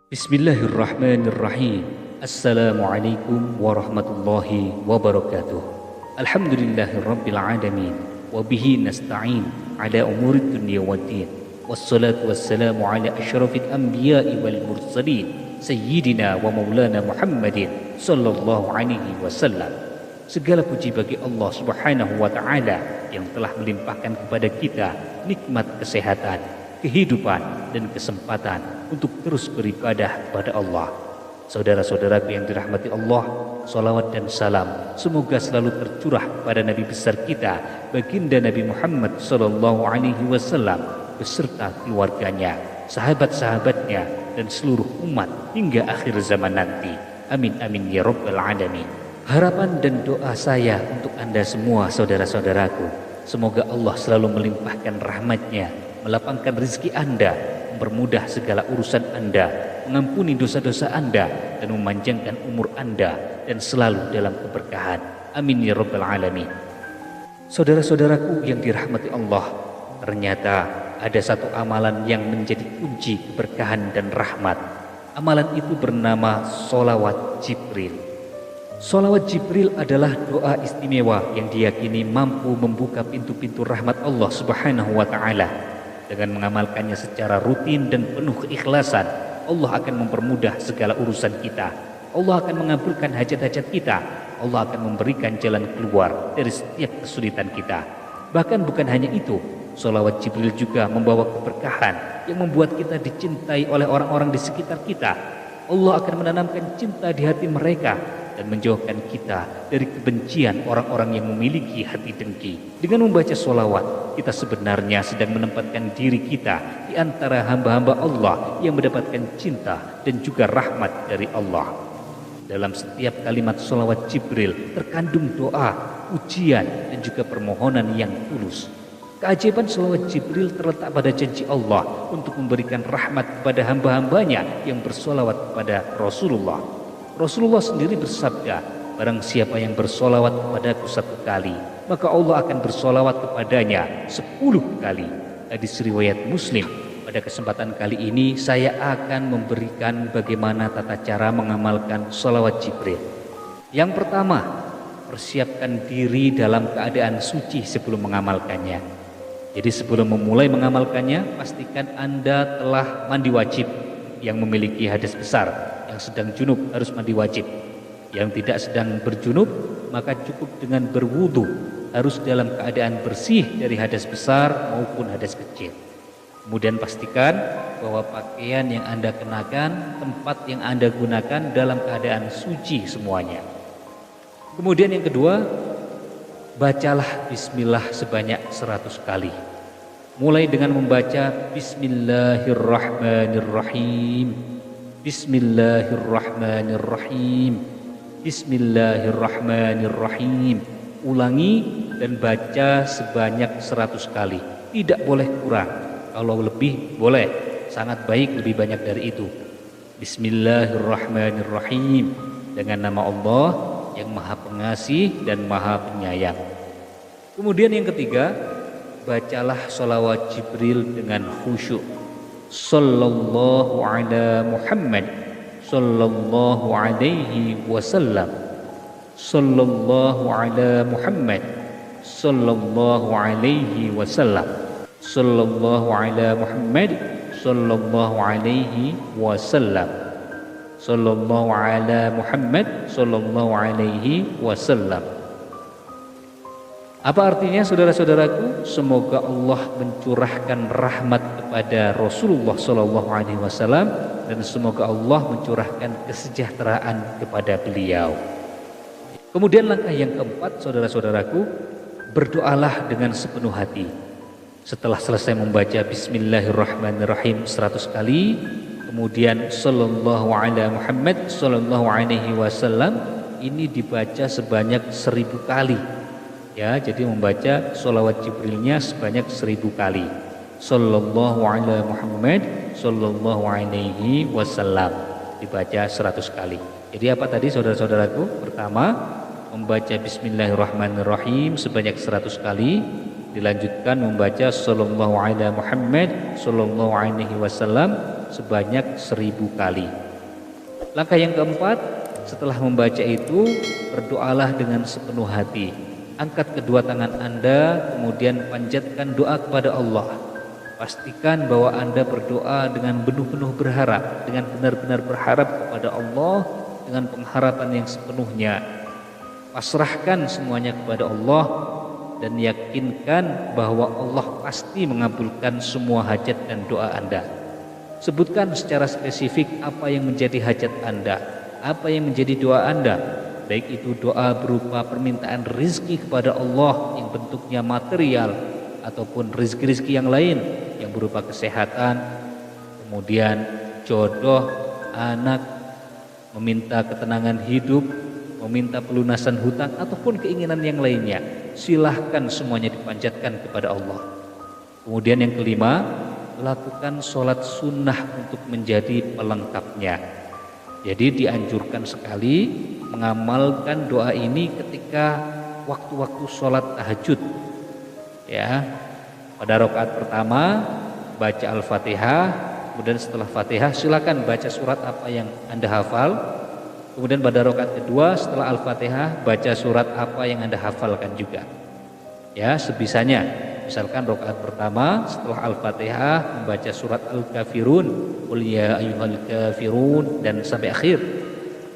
Bismillahirrahmanirrahim. Assalamualaikum warahmatullahi wabarakatuh. Alhamdulillahirabbil alamin wa bihi nasta'in ala umurid dunya waddin. Wassalatu wassalamu ala asyrafil anbiya'i wal mursalin sayyidina wa maulana Muhammadin sallallahu alaihi wasallam. Segala puji bagi Allah Subhanahu wa taala yang telah melimpahkan kepada kita nikmat kesehatan, kehidupan dan kesempatan untuk terus beribadah kepada Allah. Saudara-saudaraku yang dirahmati Allah, salawat dan salam semoga selalu tercurah pada Nabi besar kita, baginda Nabi Muhammad sallallahu alaihi wasallam beserta keluarganya, sahabat-sahabatnya dan seluruh umat hingga akhir zaman nanti. Amin amin ya rabbal alamin. Harapan dan doa saya untuk Anda semua saudara-saudaraku, semoga Allah selalu melimpahkan rahmat-Nya, melapangkan rezeki Anda, mempermudah segala urusan Anda, mengampuni dosa-dosa Anda, dan memanjangkan umur Anda, dan selalu dalam keberkahan. Amin ya rabbal alamin. Saudara-saudaraku yang dirahmati Allah, ternyata ada satu amalan yang menjadi kunci keberkahan dan rahmat. Amalan itu bernama sholawat Jibril. Sholawat Jibril adalah doa istimewa yang diyakini mampu membuka pintu-pintu rahmat Allah Subhanahu wa taala. Dengan mengamalkannya secara rutin dan penuh keikhlasan, Allah akan mempermudah segala urusan kita. Allah akan mengabulkan hajat-hajat kita. Allah akan memberikan jalan keluar dari setiap kesulitan kita. Bahkan bukan hanya itu, sholawat Jibril juga membawa keberkahan yang membuat kita dicintai oleh orang-orang di sekitar kita. Allah akan menanamkan cinta di hati mereka dan menjauhkan kita dari kebencian orang-orang yang memiliki hati dengki. Dengan membaca sholawat, kita sebenarnya sedang menempatkan diri kita di antara hamba-hamba Allah yang mendapatkan cinta dan juga rahmat dari Allah. Dalam setiap kalimat sholawat Jibril terkandung doa, ujian dan juga permohonan yang tulus. Keajaiban sholawat Jibril terletak pada janji Allah untuk memberikan rahmat kepada hamba-hambanya yang bersholawat kepada Rasulullah. Rasulullah sendiri bersabda, barang siapa yang bersolawat kepadaku 1 kali, maka Allah akan bersolawat kepadanya 10 kali. Hadis riwayat Muslim. Pada kesempatan kali ini saya akan memberikan bagaimana tata cara mengamalkan solawat Jibril. Yang pertama, persiapkan diri dalam keadaan suci sebelum mengamalkannya. Jadi sebelum memulai mengamalkannya, pastikan Anda telah mandi wajib. Yang memiliki hadas besar, yang sedang junub harus mandi wajib. Yang tidak sedang berjunub, maka cukup dengan berwudu, harus dalam keadaan bersih dari hadas besar maupun hadas kecil. Kemudian pastikan bahwa pakaian yang Anda kenakan, tempat yang Anda gunakan dalam keadaan suci semuanya. Kemudian yang kedua, bacalah bismillah sebanyak 100 kali. Mulai dengan membaca Bismillahirrahmanirrahim, Bismillahirrahmanirrahim, Bismillahirrahmanirrahim. Ulangi dan baca sebanyak 100 kali. Tidak boleh kurang. Kalau lebih boleh, sangat baik lebih banyak dari itu. Bismillahirrahmanirrahim, dengan nama Allah yang Maha Pengasih dan Maha Penyayang. Kemudian yang ketiga, bacalah sholawat Jibril dengan khusyuk. Sallallahu ala Muhammad sallallahu alaihi wasallam. Sallallahu ala Muhammad sallallahu alaihi wasallam. Sallallahu ala Muhammad sallallahu alaihi wasallam. Sallallahu ala Muhammad sallallahu alaihi wasallam. Apa artinya saudara-saudaraku? Semoga Allah mencurahkan rahmat kepada Rasulullah SAW dan semoga Allah mencurahkan kesejahteraan kepada beliau. Kemudian langkah yang keempat, saudara-saudaraku, berdoalah dengan sepenuh hati. Setelah selesai membaca Bismillahirrahmanirrahim 100 kali, kemudian Sallallahu ala Muhammad Sallallahu alaihi wasallam ini dibaca sebanyak 1000 kali. Ya, jadi membaca sholawat Jibrilnya sebanyak 1000 kali. Sallallahu ala Muhammad Sallallahu alaihi wasallam dibaca 100 kali. Jadi apa tadi saudara-saudaraku? Pertama, membaca Bismillahirrahmanirrahim sebanyak 100 kali. Dilanjutkan membaca Sallallahu ala Muhammad Sallallahu alaihi wasallam sebanyak 1000 kali. Langkah yang keempat, setelah membaca itu berdoalah dengan sepenuh hati. Angkat kedua tangan Anda, kemudian panjatkan doa kepada Allah. Pastikan bahwa Anda berdoa dengan benar-benar berharap, dengan benar-benar berharap kepada Allah dengan pengharapan yang sepenuhnya. Pasrahkan semuanya kepada Allah dan yakinkan bahwa Allah pasti mengabulkan semua hajat dan doa Anda. Sebutkan secara spesifik apa yang menjadi hajat Anda, apa yang menjadi doa Anda, baik itu doa berupa permintaan rizki kepada Allah yang bentuknya material ataupun rizki-rizki yang lain yang berupa kesehatan, kemudian jodoh, anak, meminta ketenangan hidup, meminta pelunasan hutang ataupun keinginan yang lainnya. Silahkan semuanya dipanjatkan kepada Allah. Kemudian yang kelima, lakukan sholat sunnah untuk menjadi pelengkapnya. Jadi dianjurkan sekali mengamalkan doa ini ketika waktu-waktu sholat tahajud. Ya, pada rakaat pertama baca Al-Fatihah, kemudian setelah Fatihah silakan baca surat apa yang Anda hafal. Kemudian pada rakaat kedua setelah Al-Fatihah baca surat apa yang Anda hafalkan juga. Ya, sebisanya. Misalkan rakaat pertama setelah Al-Fatihah membaca surat Al-Kafirun, qul ya ayyuhal kafirun dan sampai akhir.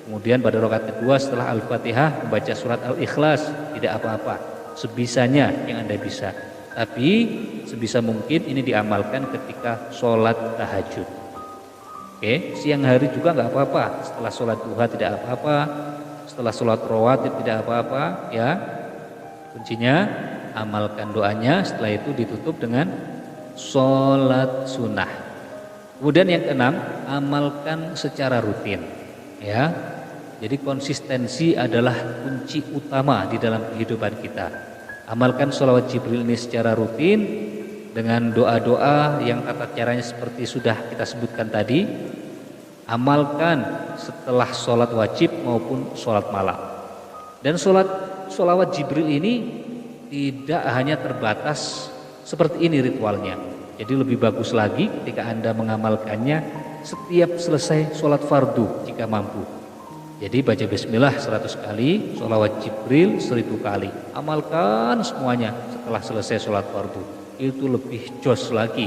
Kemudian pada rakaat kedua setelah Al-Fatihah membaca surat Al-Ikhlas, tidak apa-apa. Sebisanya yang Anda bisa. Tapi sebisa mungkin ini diamalkan ketika sholat tahajud. Oke, siang hari juga nggak apa-apa. Setelah sholat duha tidak apa-apa. Setelah sholat rawatib tidak apa-apa. Ya, kuncinya amalkan doanya. Setelah itu ditutup dengan sholat sunnah. Kemudian yang keenam, amalkan secara rutin. Ya, jadi konsistensi adalah kunci utama di dalam kehidupan kita. Amalkan sholawat Jibril ini secara rutin dengan doa-doa yang tata caranya seperti sudah kita sebutkan tadi. Amalkan setelah sholat wajib maupun sholat malam. Dan sholawat Jibril ini tidak hanya terbatas seperti ini ritualnya. Jadi lebih bagus lagi ketika Anda mengamalkannya setiap selesai sholat fardu jika mampu. Jadi baca bismillah 100 kali, sholawat Jibril 1000 kali. Amalkan semuanya setelah selesai sholat fardu. Itu lebih jos lagi,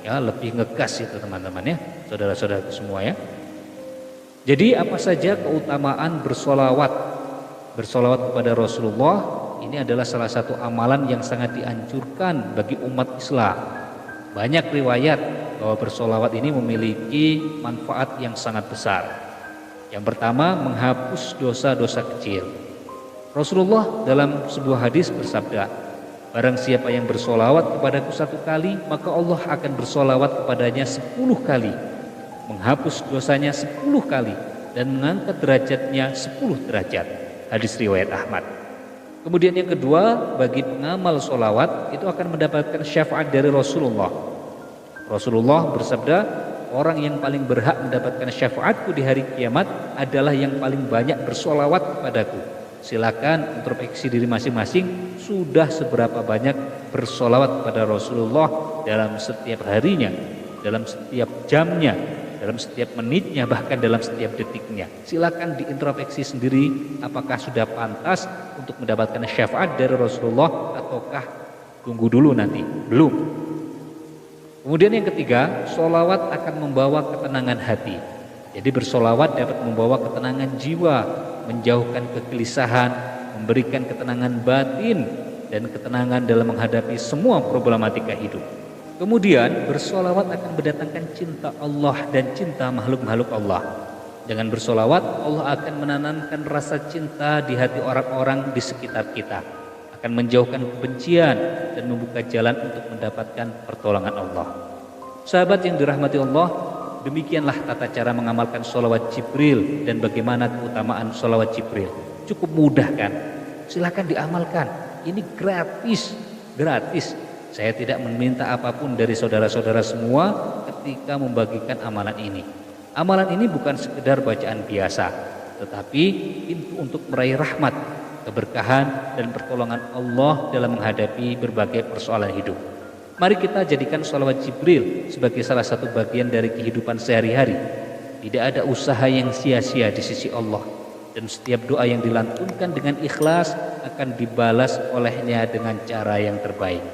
ya, lebih ngegas itu teman-teman ya, saudara-saudara semua ya. Jadi apa saja keutamaan bersolawat kepada Rasulullah, ini adalah salah satu amalan yang sangat dianjurkan bagi umat Islam. Banyak riwayat bahwa bersolawat ini memiliki manfaat yang sangat besar. Yang pertama, menghapus dosa-dosa kecil. Rasulullah dalam sebuah hadis bersabda, barang siapa yang bersolawat kepadaku 1 kali, maka Allah akan bersolawat kepadanya 10 kali, menghapus dosanya 10 kali, dan mengangkat derajatnya 10 derajat. Hadis riwayat Ahmad. Kemudian yang kedua, bagi pengamal solawat itu akan mendapatkan syafaat dari Rasulullah. Rasulullah bersabda, orang yang paling berhak mendapatkan syafaatku di hari kiamat adalah yang paling banyak bersolawat kepadaku. Silakan introspeksi diri masing-masing, sudah seberapa banyak bersolawat kepada Rasulullah dalam setiap harinya, dalam setiap jamnya, dalam setiap menitnya, bahkan dalam setiap detiknya. Silakan diintrospeksi sendiri, apakah sudah pantas untuk mendapatkan syafaat dari Rasulullah ataukah tunggu dulu nanti, belum. Kemudian yang ketiga, sholawat akan membawa ketenangan hati. Jadi bersolawat dapat membawa ketenangan jiwa, menjauhkan kegelisahan, memberikan ketenangan batin dan ketenangan dalam menghadapi semua problematika hidup. Kemudian bersolawat akan mendatangkan cinta Allah dan cinta makhluk-makhluk Allah. Dengan bersolawat Allah akan menanamkan rasa cinta di hati orang-orang di sekitar kita, akan menjauhkan kebencian dan membuka jalan untuk mendapatkan pertolongan Allah. Sahabat yang dirahmati Allah, demikianlah tata cara mengamalkan sholawat Jibril dan bagaimana keutamaan sholawat Jibril. Cukup mudah kan? Silakan diamalkan. Ini gratis. Saya tidak meminta apapun dari saudara-saudara semua ketika membagikan amalan ini. Amalan ini bukan sekedar bacaan biasa, tetapi pintu untuk meraih rahmat, keberkahan dan pertolongan Allah dalam menghadapi berbagai persoalan hidup. Mari kita jadikan sholawat Jibril sebagai salah satu bagian dari kehidupan sehari-hari. Tidak ada usaha yang sia-sia di sisi Allah, dan setiap doa yang dilantunkan dengan ikhlas akan dibalas olehnya dengan cara yang terbaik.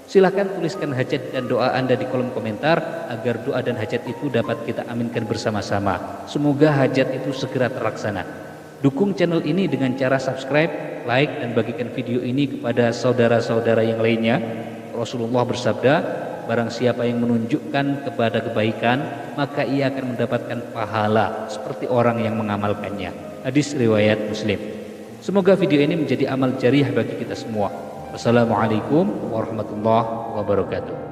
Silahkan tuliskan hajat dan doa Anda di kolom komentar agar doa dan hajat itu dapat kita aminkan bersama-sama. Semoga hajat itu segera terlaksana. Dukung channel ini dengan cara subscribe, like, dan bagikan video ini kepada saudara-saudara yang lainnya. Rasulullah bersabda, barang siapa yang menunjukkan kepada kebaikan, maka ia akan mendapatkan pahala seperti orang yang mengamalkannya. Hadis riwayat Muslim. Semoga video ini menjadi amal jariah bagi kita semua. Wassalamualaikum warahmatullahi wabarakatuh.